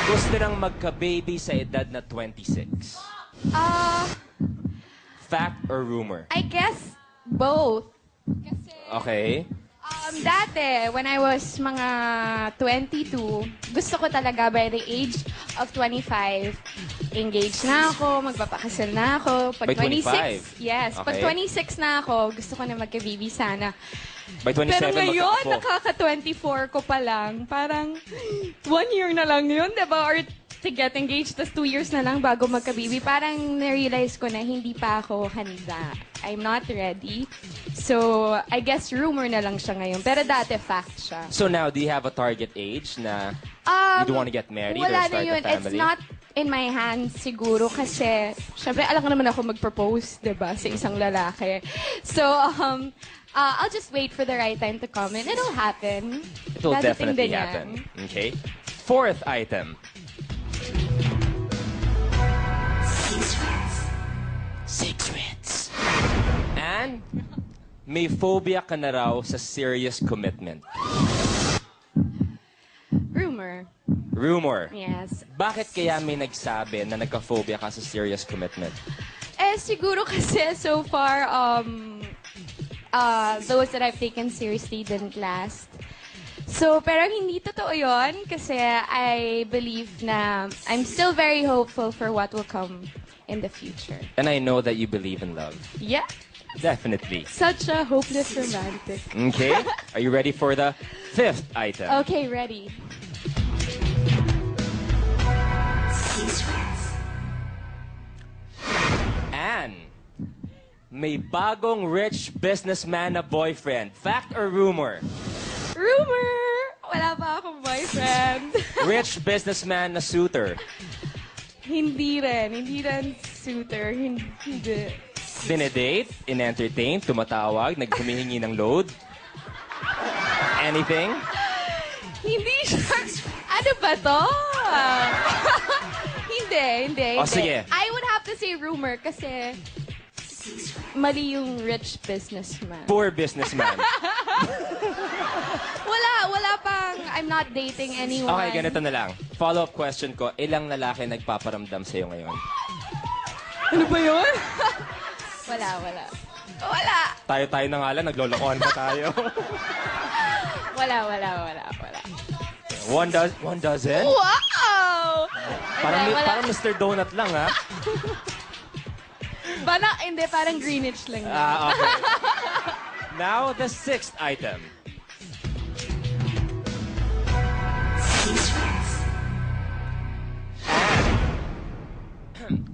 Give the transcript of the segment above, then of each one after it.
Gusto nang magka-baby sa edad na 26. Fact or rumor? I guess both. Okay. Dati, when I was mga 22, gusto ko talaga by the age of 25, engaged na ako, magpapakasal na ako. By 25? Yes. Pag Okay. 26 na ako, gusto ko na magka-baby sana. By 27, Pero ngayon, magkaapo. nakaka-24 ko pa lang. Parang, 1 year na lang yun, diba? Or to get engaged, tas 2 years na lang bago magka-baby. Parang na-realize ko na hindi pa ako handa. I'm not ready. So, I guess rumor na lang siya ngayon. Pero dati, fact siya. So now, do you have a target age na you don't want to get married or Wala start na yun. a family? It's not in my hands siguro kasi, syempre, alam ko naman ako mag-propose, diba, sa isang lalaki. So, I'll just wait for the right time to come and it'll happen. It will Dadating definitely din yan. happen. Okay. Fourth item. Secrets. And may phobia ka na raw sa serious commitment. Rumor. Rumor. Yes. Bakit kaya may nagsabi na nagka-phobia ka sa serious commitment? Siguro kasi so far, those that I've taken seriously didn't last. So, pero hindi totoo yun kasi I believe na I'm still very hopeful for what will come in the future. And I know that you believe in love. Yeah. Definitely. Such a hopeless romantic. Okay. Are you ready for the fifth item? Okay, ready. And may bagong rich businessman na boyfriend. Fact or rumor? Rumor! Wala pa akong boyfriend. Rich businessman na suitor. Hindi rin suitor. Hindi. Dinedate, in-entertain, tumatawag, naghumihingi ng load. Anything? Hindi siya. Ano ba to? Hindi. O, sige. I would have to say rumor kasi mali yung rich businessman. Poor businessman. Wala pang, I'm not dating anyone. Okay, ganito na lang. Follow-up question ko, ilang lalaki nagpaparamdam sa'yo ngayon? Ano ba yun? Wala. Tayo na nga lang, naglolokohan pa tayo. Wala. One dozen? Wow! Parang Mr. Donut lang, ha? Hindi, parang Greenwich lang. Okay. Now, the sixth item.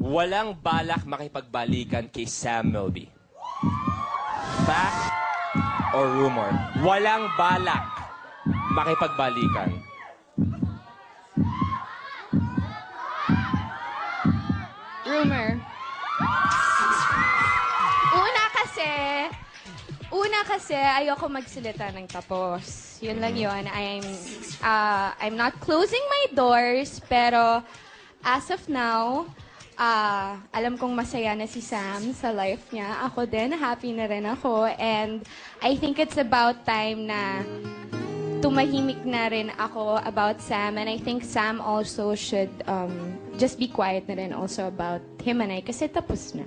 Walang balak makipagbalikan kay Sam Milby. Fact or rumor? Walang balak makipagbalikan. Rumor. Una kasi, ayoko magsalita ng tapos. Yun lang yun. I'm not closing my doors, pero as of now, alam kong masaya na si Sam sa life niya. Ako din, happy na rin ako. And I think it's about time na tumahimik na rin ako about Sam. And I think Sam also should just be quiet na rin also about him and I. Kasi tapos na.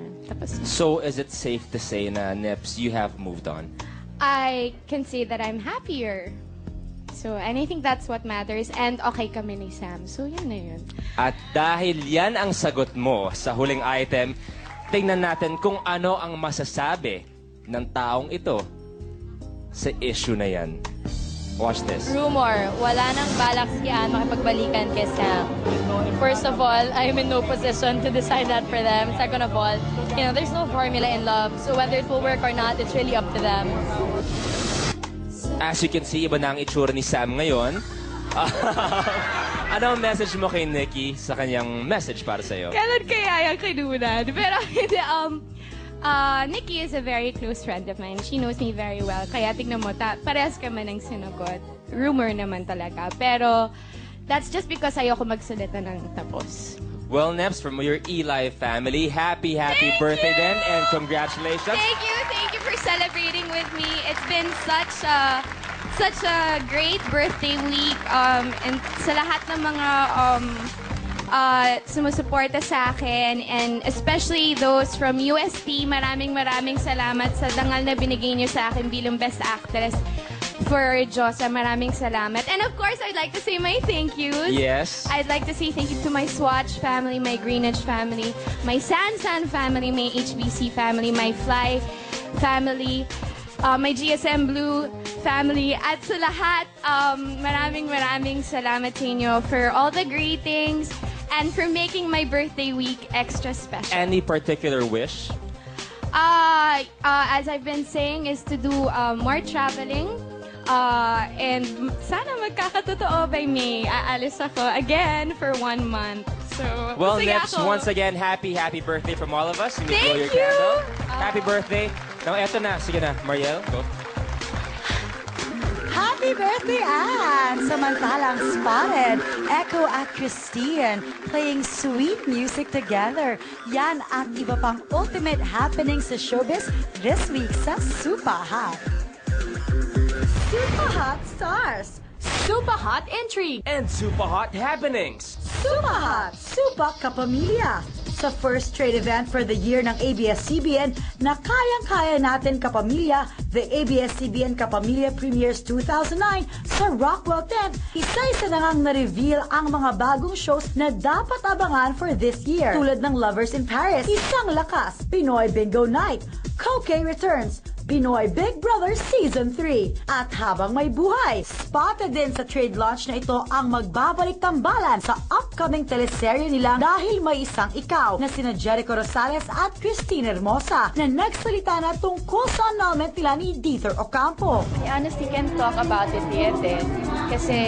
So, is it safe to say na, Nips, you have moved on? I can say that I'm happier. So, and I think that's what matters. And okay kami ni Sam. So, yun na yun. At dahil yan ang sagot mo sa huling item, tingnan natin kung ano ang masasabi ng taong ito sa issue na yan. Watch this. Rumor, wala nang balak si Ann makipagbalikan kay Sam. First of all, I'm in no position to decide that for them. Second of all, there's no formula in love. So whether it will work or not, it's really up to them. As you can see, iba na ang itsura ni Sam ngayon. Ano ang message mo kay Nikki sa kanyang message para sa'yo? Kailan kaya yung kinunan? Pero hindi, Nikki is a very close friend of mine. She knows me very well. Kaya tignan mo, parehas kami ng sinugot. Rumor naman talaga. Pero that's just because ayoko magsalita ng tapos. Well, Neps, from your Eli family, happy Thank birthday you! then, and congratulations. Thank you for celebrating with me. It's been such a such a great birthday week. And sa lahat ng mga sumusuporta sa akin, and especially those from UST, maraming salamat sa dangal na binigay niyo sa akin bilang Best Actress for Josa. Maraming salamat. And of course, I'd like to say my thank yous. Yes. I'd like to say thank you to my Swatch family, my Greenwich family, my Sansan family, my HBC family, my Fly family, my GSM Blue family, at sa lahat, maraming salamat sa inyo for all the greetings and for making my birthday week extra special. Any particular wish? As I've been saying, is to do more traveling. And sana magkakatotoo by May. Aalis ako again for 1 month. So, Well, masaya Neps, ako. once again, happy birthday from all of us. You may blow your Thank you. candle. Happy birthday. Now, eto na. Sige na, Mariel, go. Happy birthday, Anne! Samantalang Spotted, Echo at Christine playing sweet music together. Yan at iba pang ultimate happenings sa showbiz this week sa Super Hot. Super Hot Stars! Super hot intrigue! And super hot happenings. Super Hot! Super Kapamilya! Sa first trade event for the year ng ABS-CBN na kayang-kaya natin kapamilya, the ABS-CBN Kapamilya Premieres 2009 sa Rockwell 10. Isa-isa na ngang na-reveal ang mga bagong shows na dapat abangan for this year. Tulad ng Lovers in Paris, Isang Lakas, Pinoy Bingo Night, Coke Returns, Pinoy Big Brother Season 3. At habang may buhay, spotted din sa trade launch na ito ang magbabalik tambalan sa upcoming teleserye nila Dahil May Isang Ikaw na sina Jericho Rosales at Christine Hermosa na nagsalita na tungkol sa annulment nila ni Dieter Ocampo. I honestly can't talk about it yet kasi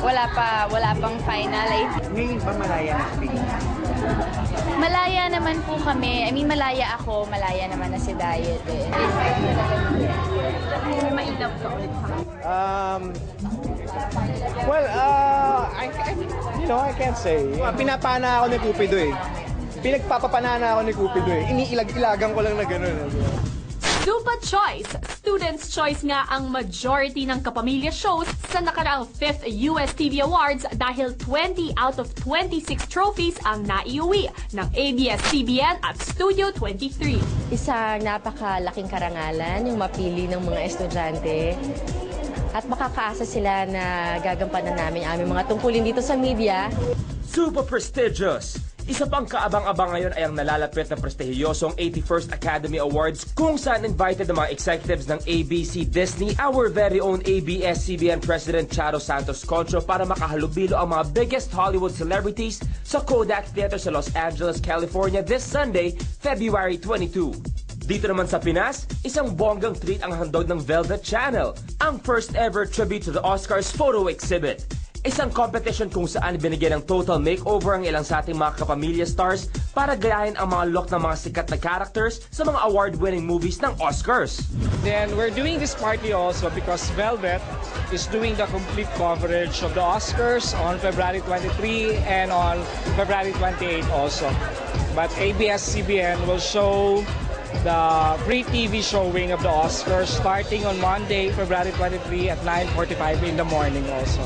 wala pang final. Ngayon ba malaya na si Malaya naman po kami. I mean, malaya ako, malaya naman na si Diet Well, I can't say. Pinapana ako ni Cupido eh. Pinagpapapana ako ni Cupido eh. Iniilag-ilagan ko lang na gano'n. Super Choice! Students' Choice nga ang majority ng kapamilya shows sa nakaraang 5th US TV Awards dahil 20 out of 26 trophies ang naiuwi ng ABS-CBN at Studio 23. Isang napakalaking karangalan yung mapili ng mga estudyante at makakaasa sila na gagampanan namin ang aming mga tungkulin dito sa media. Super prestigious! Isa pang kaabang-abang ngayon ay ang nalalapit na prestihiyosong 81st Academy Awards kung saan invited ang mga executives ng ABC Disney, our very own ABS-CBN President Charo Santos Concho para makahalubilo ang mga biggest Hollywood celebrities sa Kodak Theater sa Los Angeles, California this Sunday, February 22. Dito naman sa Pinas, isang bonggang treat ang handog ng Velvet Channel, ang first ever tribute to the Oscars photo exhibit. Isang competition kung saan binigyan ng total makeover ang ilang sa ating mga kapamilya stars para gayahin ang mga look ng mga sikat na characters sa mga award-winning movies ng Oscars. Then we're doing this partly also because Velvet is doing the complete coverage of the Oscars on February 23 and on February 28 also. But ABS-CBN will show the pre-TV showing of the Oscars starting on Monday, February 23 at 9:45 in the morning also.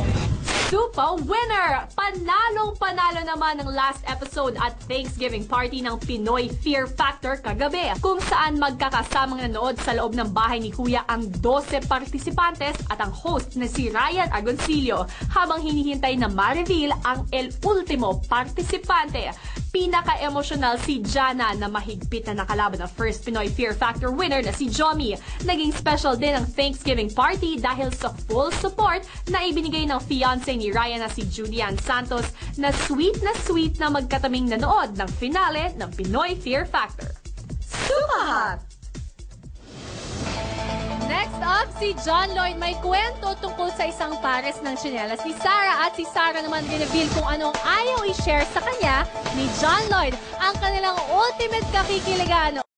Super winner! Panalong-panalo naman ang last episode at Thanksgiving party ng Pinoy Fear Factor kagabi, kung saan magkakasamang nanood sa loob ng bahay ni Kuya ang 12 partisipantes at ang host na si Ryan Agoncillo habang hinihintay na ma-reveal ang el ultimo partisipante. Pinaka-emosyonal si Jana na mahigpit na nakalaban ng first Pinoy Fear Factor winner na si Jomi. Naging special din ang Thanksgiving party dahil sa full support na ibinigay ng fiancé ni Ryan na si Julian Santos na sweet na magkataming nanood ng finale ng Pinoy Fear Factor. Super Hot! Next up, si John Lloyd may kwento tungkol sa isang pares ng tsinelas ni Sarah at si Sarah naman reveal kung anong ayaw i-share sa kanya ni John Lloyd ang kanilang ultimate kakikiligan.